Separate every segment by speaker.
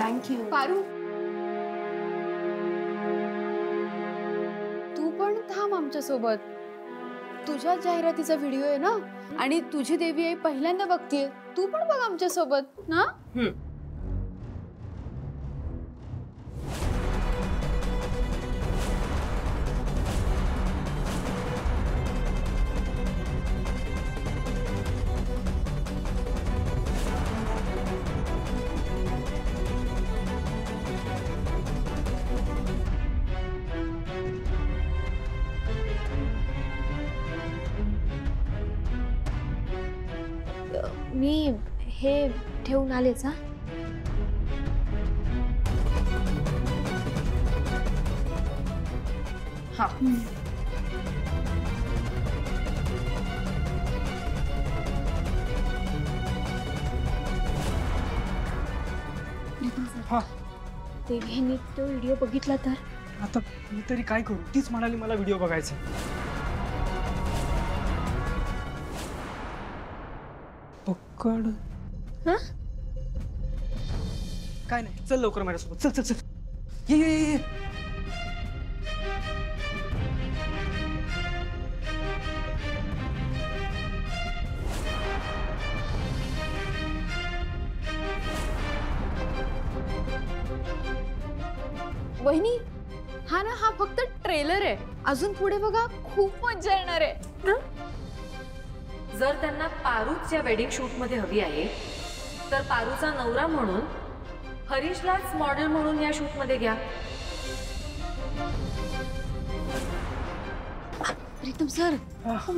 Speaker 1: Thank you.
Speaker 2: Paru, तू पण थांब आमच्या सोबत. तुझ्या जाहिरातीचा व्हिडिओ आहे ना आणि तुझी देवी आई पहिल्यांदा बघतीये. तू पण बघ आमच्या सोबत ना.
Speaker 1: मी हे ठेवून आलेच.
Speaker 2: हा.
Speaker 3: हा
Speaker 1: ते ह्यांनी तो व्हिडिओ बघितला तर
Speaker 3: आता मी तरी काय करू? तीच म्हणाली मला व्हिडिओ बघायचा. पकड. काय नाही, चल लवकर माझ्यासोबत. चल चल चल. ये ये ये.
Speaker 2: वहिनी, हा ना, हा फक्त ट्रेलर आहे. अजून पुढे बघा, खूप मजा येणार आहे.
Speaker 4: जर त्यांना पारूच्या वेडिंग शूट मध्ये हवी आहे तर पारूचा नवरा म्हणून हरीशलाच मॉडेल म्हणून या शूट मध्ये घ्या.
Speaker 1: प्रीतम सर,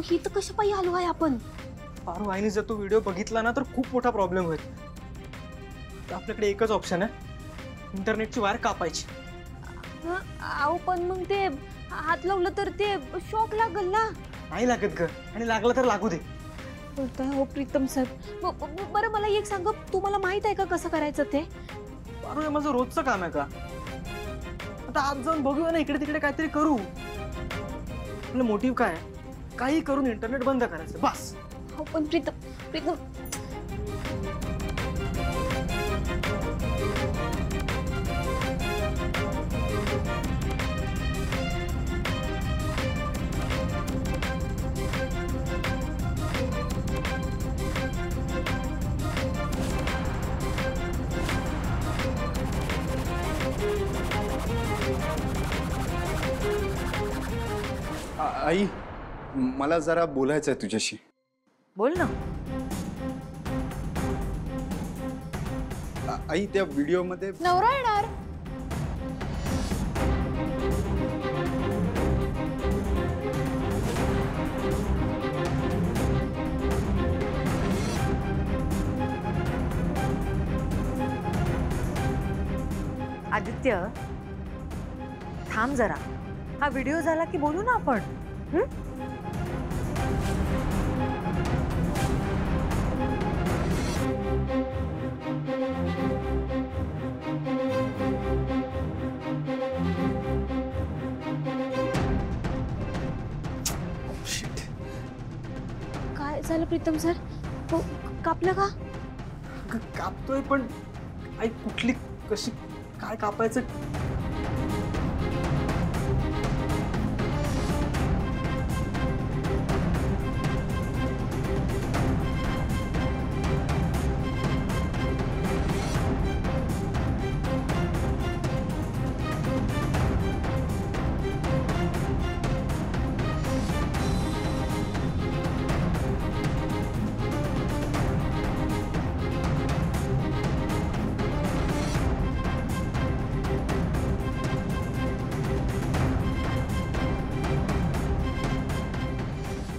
Speaker 1: ही तर कशा पायी आलो आहे आपण?
Speaker 3: पारू आईने जर तो व्हिडिओ बघितला ना तर खूप मोठा प्रॉब्लेम होईल. तर आपल्याकडे एकच ऑप्शन आहे, इंटरनेटची वायर कापायची.
Speaker 1: आहो पण मग ते हात लावलं तर ते शॉक लागल ना.
Speaker 3: नाही लागत ग, आणि लागलं तर लागू दे.
Speaker 1: बोलताय हो प्रीतम सर. बरं मला एक सांग, तुम्हाला माहित आहे का कसं करायचं ते?
Speaker 3: पारू, हे माझं रोजचं काम आहे का? आता आज जाऊन बघूया ना, इकडे तिकडे काहीतरी करू. आपलं मोटिव्ह काय? काही करून इंटरनेट बंद करायचं बस.
Speaker 1: हो पण प्रीतम प्रीतम
Speaker 5: आई, मला जरा बोलायचं आहे तुझ्याशी.
Speaker 4: बोल ना.
Speaker 5: आई, त्या व्हिडिओमध्ये
Speaker 2: नवरा येणार.
Speaker 4: आदित्य, थांब जरा. हा व्हिडिओ झाला की बोलू ना आपण.
Speaker 1: काय झालं प्रीतम सर? कापलं का?
Speaker 3: कापतोय पण आई कुठली कशी काय कापायचं?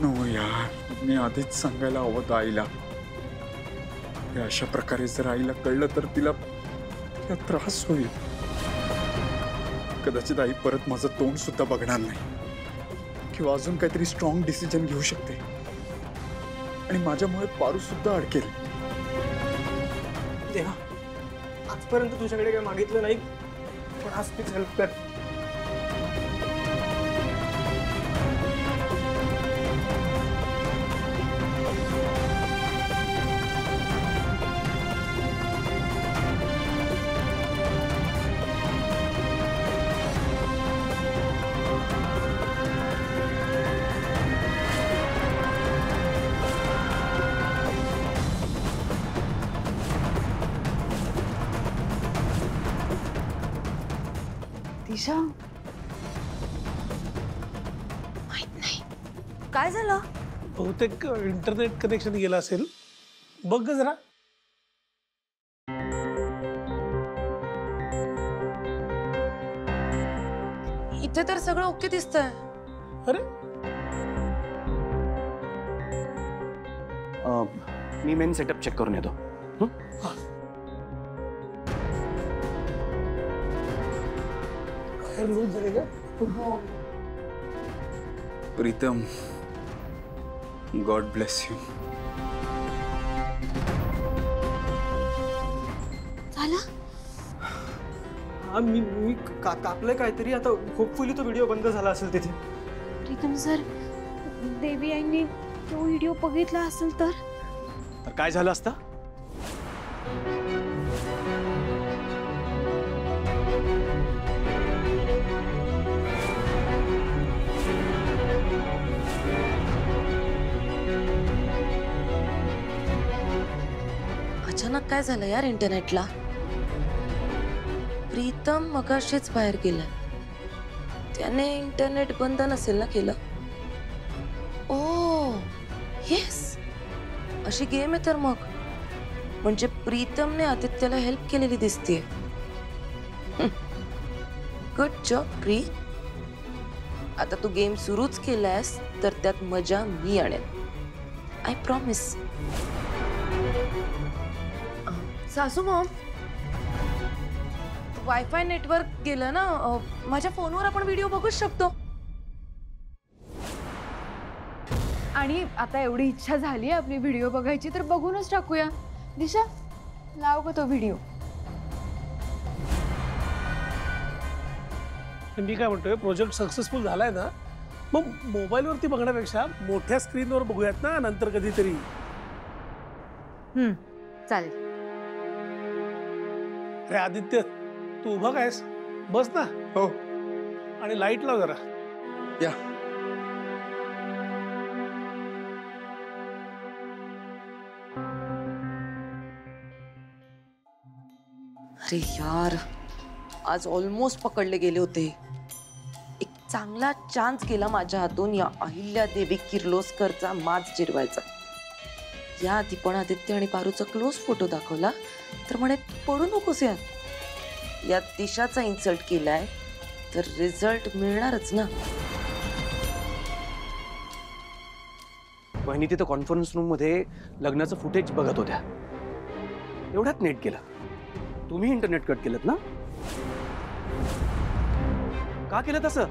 Speaker 5: नो यार, मी आधीच सांगायला हवं होतं आईला. हे अशा प्रकारे जर आईला कळलं तर तिला त्रास होईल. कदाचित आई परत माझं तोंड सुद्धा बघणार नाही किंवा अजून काहीतरी स्ट्रॉंग डिसिजन घेऊ शकते आणि माझ्यामुळे पारू सुद्धा अडकेल.
Speaker 3: देवा, आजपर्यंत तुझ्याकडे काही मागितलं नाही, पण आज प्लीज हेल्प कर.
Speaker 2: दिशा
Speaker 1: काय झालं?
Speaker 6: बहुतेक इंटरनेट कनेक्शन गेलं असेल, बघ ग जरा.
Speaker 7: इथे तर सगळं ओके दिसतंय.
Speaker 6: अरे
Speaker 3: मी मेन सेटअप चेक करून येतो.
Speaker 6: बाहेर लूज झाले का?
Speaker 5: Pritam, God bless you.
Speaker 1: झालं?
Speaker 3: मी कापलंय काहीतरी. आता होपफुली तो व्हिडिओ बंद झाला असेल तिथे.
Speaker 1: प्रीतम सर, देवी आईने तो व्हिडिओ बघितला असेल तर?
Speaker 3: तर काय झालं असतं?
Speaker 7: अचानक काय झालं यार इंटरनेटला? प्रीतम मगाशीच बाहेर गेला. त्याने इंटरनेट बंद नसेल ना केलं? ओ येस, अशी गेम आहे तर मग. म्हणजे प्रीतमने आदित्यला हेल्प केलेली दिसतीये. Good job pre. आता तू गेम सुरूच केलास तर त्यात मजा मी आणेन. I promise. सासू मॉम, वायफाय नेटवर्क गेलं ना, माझ्या फोनवर आपण व्हिडिओ बघूच शकतो.
Speaker 2: आणि आता एवढी इच्छा झाली आपली व्हिडिओ बघायची तर बघूनच टाकूया. दिशा लाव ग तो व्हिडिओ.
Speaker 6: मी काय म्हणतोय, प्रोजेक्ट सक्सेसफुल झालाय ना, मग मोबाईलवरती बघण्यापेक्षा मोठ्या स्क्रीनवर बघूयात ना नंतर कधीतरी.
Speaker 2: चालेल.
Speaker 6: अरे आदित्य, तू उभा कायस? बस ना.
Speaker 5: हो.
Speaker 6: आणि लाईट लाव जरा.
Speaker 5: या.
Speaker 7: अरे यार, आज ऑलमोस्ट पकडले गेले होते. एक चांगला चान्स गेला माझ्या हातून या अहिल्यादेवी किर्लोस्करचा माज जिरवायचा. या आधी पण आदित्य आणि पारूचा क्लोज फोटो दाखवला तर म्हणे पडू नकोस यात. या दिशाचा इन्सल्ट केलाय तर रिझल्ट मिळणारच ना.
Speaker 3: वहिनी तिथं कॉन्फरन्स रूम मध्ये लग्नाचं फुटेज बघत होत्या. एवढ्यात नेट केलं. तुम्ही इंटरनेट कट केलं ना? का केलं तसं?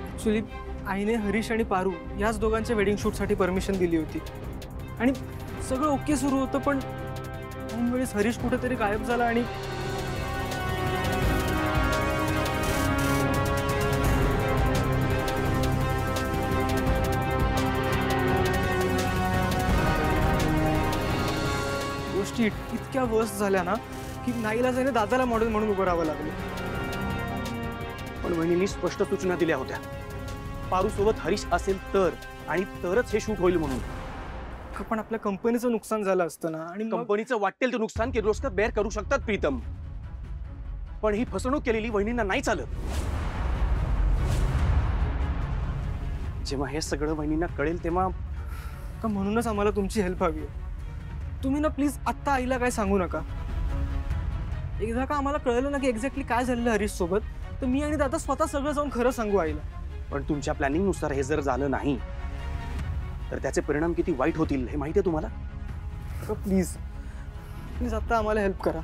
Speaker 3: ऍक्च्युली आईने हरीश आणि पारू याच दोघांच्या वेडिंग शूटसाठी परमिशन दिली होती आणि सगळं ओके सुरू होतं, पण दोन वेळेस हरीश कुठेतरी गायब झाला आणि गोष्टी इतक्या वर्स्ट झाल्या ना की नाईलाजाने दादाला मॉडेल म्हणून उभं राहावं लागलं. पण वहिनींनी स्पष्ट सूचना दिल्या होत्या, पारू सोबत हरीश असेल तर आणि तरच हे शूट होईल म्हणून. पण आपल्या कंपनीचं नुकसान झालं असतं ना. आणि कंपनीचं वाटेल ते नुकसान किर्लोस्कर बेअर करू शकतात प्रीतम, पण ही फसवणूक केलेली वहिनींना नाही चालत. जेव्हा हे सगळं वहिनींना कळेल तेव्हा म्हणूनच आम्हाला तुमची हेल्प हवी आहे. तुम्ही ना प्लीज आत्ता आईला काय सांगू नका. एकदा का आम्हाला कळलं ना की एक्झॅक्टली काय झालेलं हरीश सोबत, तर मी आणि दादा स्वतः सगळं जाऊन खरं सांगू आईला. पण तुमच्या प्लॅनिंग नुसार हे जर झालं नाही तर त्याचे परिणाम किती वाईट होतील हे माहिती आहे तुम्हाला. प्लीज प्लीज आत्ता आम्हाला हेल्प करा.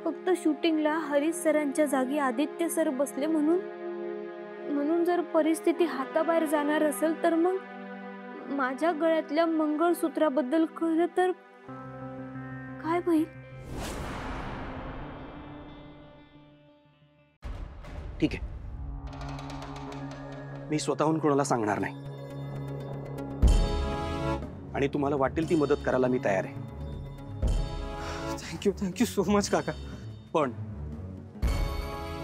Speaker 1: फक्त शूटिंगला हरीश सरांच्या जागी आदित्य सर बसले म्हणून जर परिस्थिती हाताबाहेर जाणार असेल तर मग माझ्या गळ्यातल्या मंगळसूत्राबद्दल कळलं तर काय होईल?
Speaker 3: ठीक आहे, मी स्वतःहून कोणाला सांगणार नाही आणि तुम्हाला वाटेल ती मदत करायला मी तयार आहे. थँक्यू सो मच काका. पण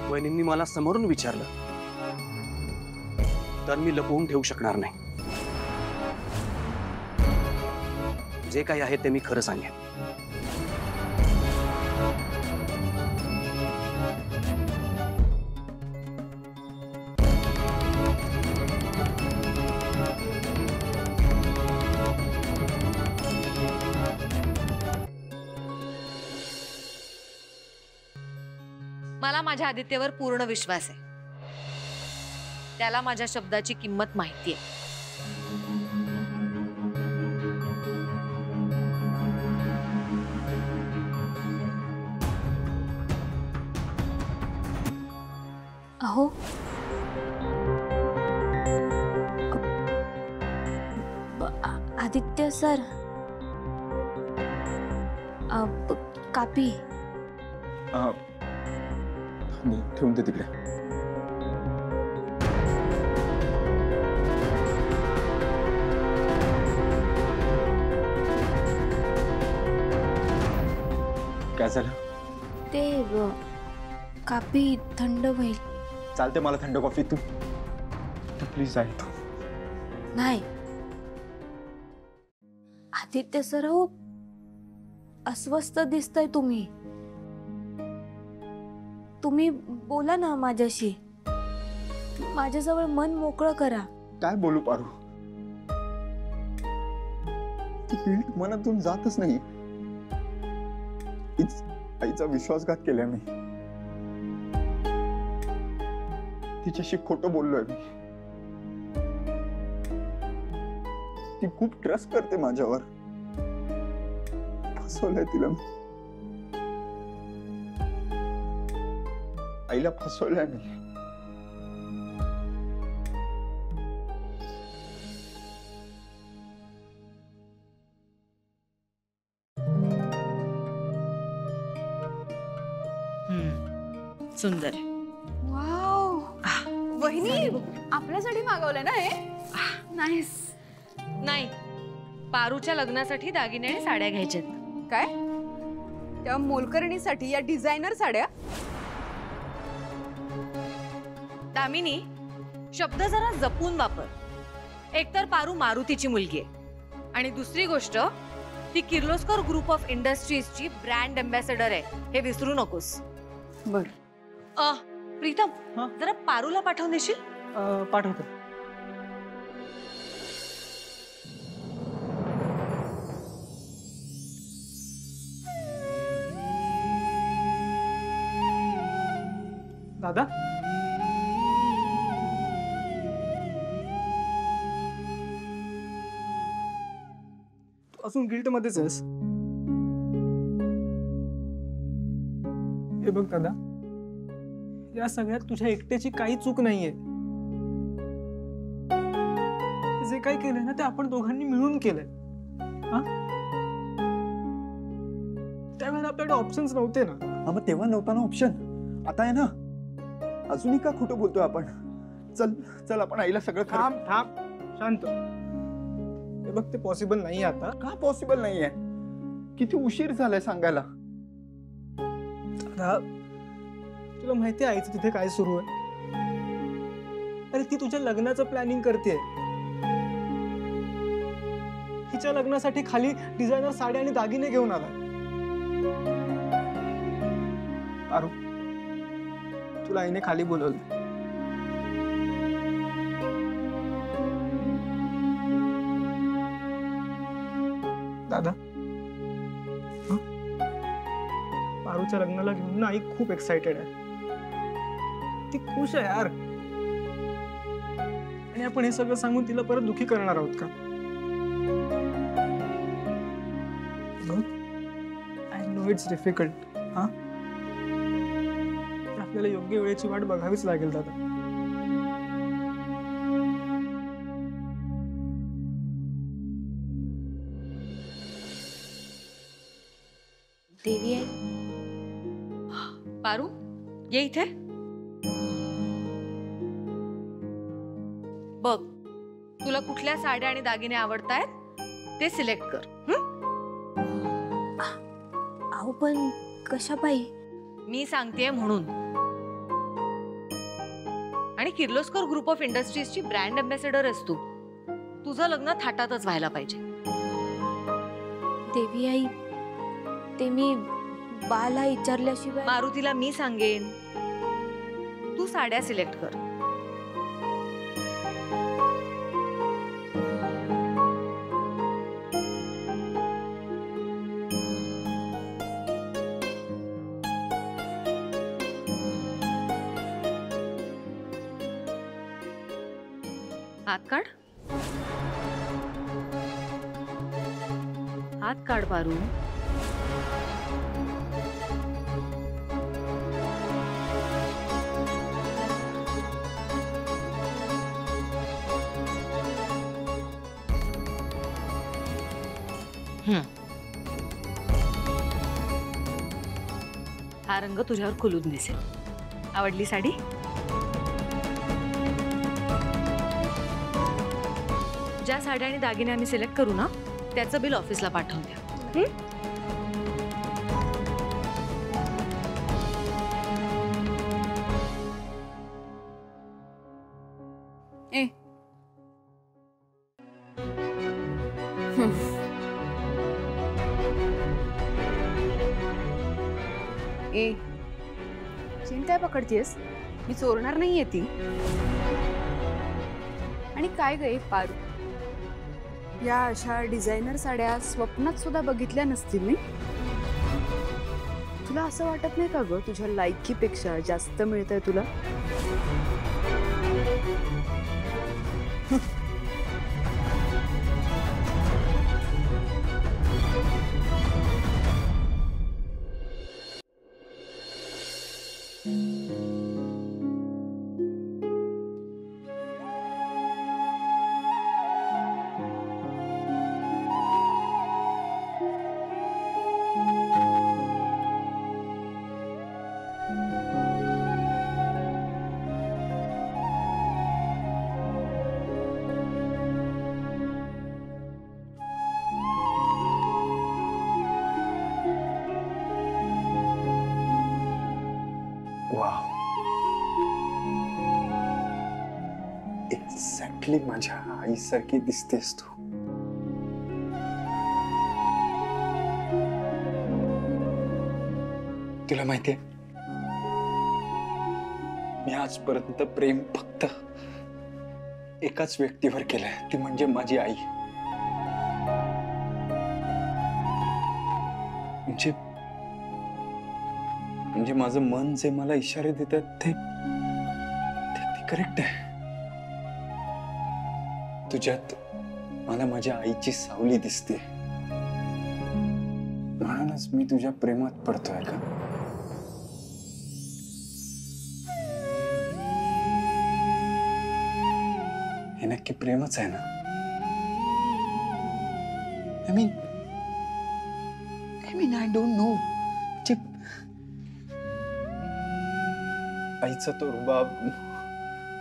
Speaker 3: वहिनींनी मला समोरून विचारलं तर मी लपवून ठेवू शकणार नाही. जे काही आहे ते मी खरं सांगेन.
Speaker 4: मला माझ्या आदित्यवर पूर्ण विश्वास आहे. त्याला माझ्या शब्दाची किंमत माहिती आहे.
Speaker 1: अहो आदित्य सर, कापी
Speaker 5: ठेवून दे तिकडे. काय झालं?
Speaker 1: ते कापी थंड होईल.
Speaker 5: चालते मला थंड कॉफी. तू प्लीज आहे तू.
Speaker 1: नाही आदित्य सर, हो अस्वस्थ दिसताय तुम्ही. तुम्ही बोला ना माझ्याशी. माझ्याजवळ मन मोकळं करा.
Speaker 5: काय बोलू पारू? ती गिल्ट मनातून जातच नाही. आईचा विश्वासघात केलाय मी. तिच्याशी खोटं बोललोय मी. ती खूप ट्रस्ट करते माझ्यावर. फसवलंय तिला मी. आईला फसवलंय मी.
Speaker 4: सुंदर.
Speaker 2: वाव, वहिनी आपल्यासाठी मागवलंय ना हे? नाईस.
Speaker 4: नाही, पारूच्या लग्नासाठी दागिने आणि साड्या घ्यायच्यात.
Speaker 2: काय? त्या मोलकरणीसाठी या डिझायनर साड्या?
Speaker 4: दामिनी, शब्द जरा जपून वापर. एकतर पारू मारुतीची मुलगी आहे आणि दुसरी गोष्ट, ती किर्लोस्कर ग्रुप ऑफ इंडस्ट्रीजची ब्रँड अँबॅसेडर आहे, हे विसरू नकोस.
Speaker 2: बर.
Speaker 4: प्रीतम,
Speaker 3: हा?
Speaker 4: जरा पारूला पाठवून देशील?
Speaker 3: पाठवतो. दादा, तू अजून गिल्ट मध्येच आहेस. हे बघ दादा, या सगळ्यात तुझ्या एकट्याची काही चूक नाहीये. जे काही केलंय ना ते आपण दोघांनी मिळून केलंय. त्यावेळेला आपल्याकडे ऑप्शन्स नव्हते ना.
Speaker 5: मग तेव्हा नव्हता ना ऑप्शन. आता आहे ना. अजूनही का खोटं बोलतोय आपण? चल चल, आपण आईला सगळं
Speaker 3: थांब थांब, शांत. हे बघ, ते पॉसिबल नाहीये आता.
Speaker 5: का पॉसिबल नाहीये? किती उशीर झालाय सांगायला.
Speaker 3: दादा, तुला माहिती आहे आईचं तिथे काय सुरू आहे? अरे, ती तुझ्या लग्नाचं प्लॅनिंग करते. तिच्या लग्नासाठी खाली डिझायनर साड्या आणि दागिने घेऊन आलाय. पारू, तुला आईने खाली बोलवलं. दादा, पारूच्या लग्नाला घेऊन ना आई खूप एक्साइटेड आहे. ती खुश आहे यार. आणि आपण हे सगळं सांगून तिला परत दुखी करणार आहोत का? I know it's difficult. आपल्याला योग्य वेळेची वाट बघावीच लागेल दादा.
Speaker 1: देवी आहे.
Speaker 4: पारू, ये इथे. बघ, तुला कुठल्या साड्या आणि दागिने आवडतायत ते सिलेक्ट कर.
Speaker 1: अहो पण कशा पायी?
Speaker 4: मी सांगतेय म्हणून. आणि किर्लोस्कर ग्रुप ऑफ इंडस्ट्रीजची ब्रँड अँबॅसेडर आहेस तू. तुझं लग्न थाटातच व्हायला पाहिजे.
Speaker 1: देवी आई, ते मी बाला विचारल्याशिवाय.
Speaker 4: मारुतीला मी सांगेन, तू साड्या सिलेक्ट कर. हात काढ, हात काढ पारू. हा रंग तुझ्यावर खुलून दिसेल. आवडली साडी? ज्या साड्या आणि दागिने आम्ही सिलेक्ट करू ना, त्याचं बिल ऑफिसला पाठवून द्या.
Speaker 2: ए ए चेन काय पकडतीयस? मी चोरणार नाहीये ती. आणि काय गे पारू, या अशा डिझायनर साड्या स्वप्नात सुद्धा बघितल्या नसतील नाही? तुला असं वाटत नाही का ग, तुझ्या लायकीपेक्षा जास्त मिळतंय तुला?
Speaker 5: वाव, एक्झॅक्टली माझ्या आईसारखी दिसतेस तू. तुला माहितीये, मी आजपर्यंत प्रेम फक्त एकाच व्यक्तीवर केलंय, ती म्हणजे माझी आई. म्हणजे माझं मन जे मला इशारे देतात ते करेक्ट आहे. तुझ्यात मला माझ्या आईची सावली दिसते, म्हणूनच मी तुझ्या प्रेमात पडतोय का? हे नक्की प्रेमच आहे ना? I mean, I don't know. आईचा तो रुबाब,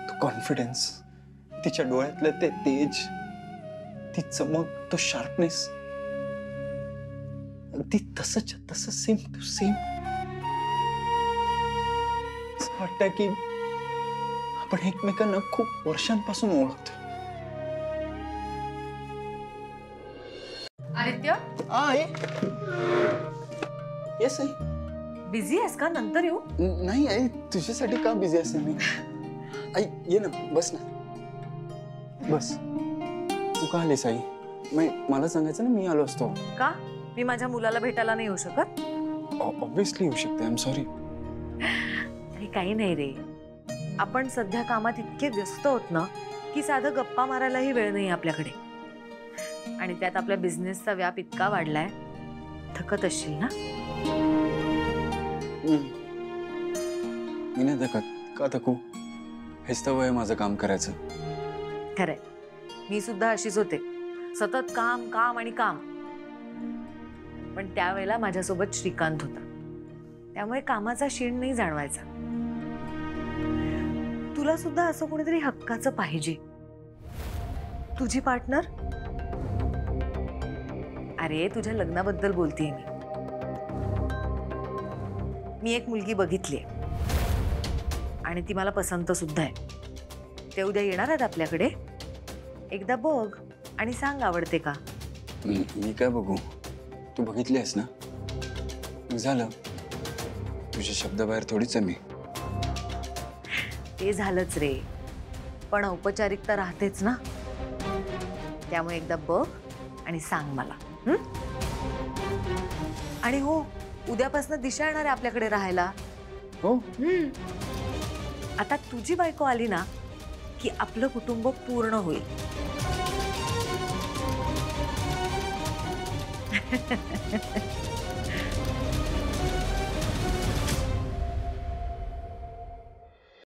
Speaker 5: तो कॉन्फिडन्स, तिच्या डोळ्यातलं ते तेज, ती चमक, तो शार्पनेस, अगदी तसंच तसं सेम टू सेम. असं वाटतं की आपण एकमेकांना खूप वर्षांपासून ओळखतो.
Speaker 4: आदित्य,
Speaker 5: आई, येस आई.
Speaker 4: बिझी आहेस का? नंतर येऊ.
Speaker 5: नाही आई, तुझ्यासाठी का बिझी असेल मी? आई ये ना, बस ना, बस. तू का आलीस आई? मला सांगायचं ना, मी आलो असतो.
Speaker 4: का? मी माझ्या मुलाला भेटायला नाही येऊ शकत?
Speaker 5: ऑब्व्हियसली येऊ शकते. I am sorry.
Speaker 4: अरे काही नाही रे, आपण सध्या कामात इतके व्यस्त होत ना की साधं गप्पा मारायलाही वेळ नाही आपल्याकडे. आणि त्यात आपल्या बिझनेसचा व्याप इतका वाढलाय, थकत असशील ना?
Speaker 5: मी नाही थकत. का थकू? हेच तर वय माझं काम करायचं.
Speaker 4: खरंय, मी सुद्धा अशीच होते, सतत काम काम आणि काम. पण त्यावेळेला माझ्यासोबत श्रीकांत होता, त्यामुळे कामाचा शीण नाही जाणवायचा. तुला सुद्धा असं कोणीतरी हक्काचं पाहिजे, तुझी पार्टनर. अरे तुझ्या लग्नाबद्दल बोलतेय मी एक मुलगी बघितलीये आणि ती मला पसंत सुद्धा आहे. ते उद्या येणार आहेत आपल्याकडे. एकदा बघ आणि सांग आवडते का.
Speaker 5: मी काय बघू? तू बघितली आहेस ना, मग झालं. तुझ्या शब्दाबाहेर थोडीच आहे मी.
Speaker 4: ते झालंच रे, पण औपचारिकता राहतेच ना. त्यामुळे एकदा बघ आणि सांग मला. आणि हो, उद्यापासून दिशा येणार आहे आपल्याकडे राहायला.
Speaker 5: हो.
Speaker 4: आता तुझी बायको आली ना की आपलं कुटुंब पूर्ण होईल.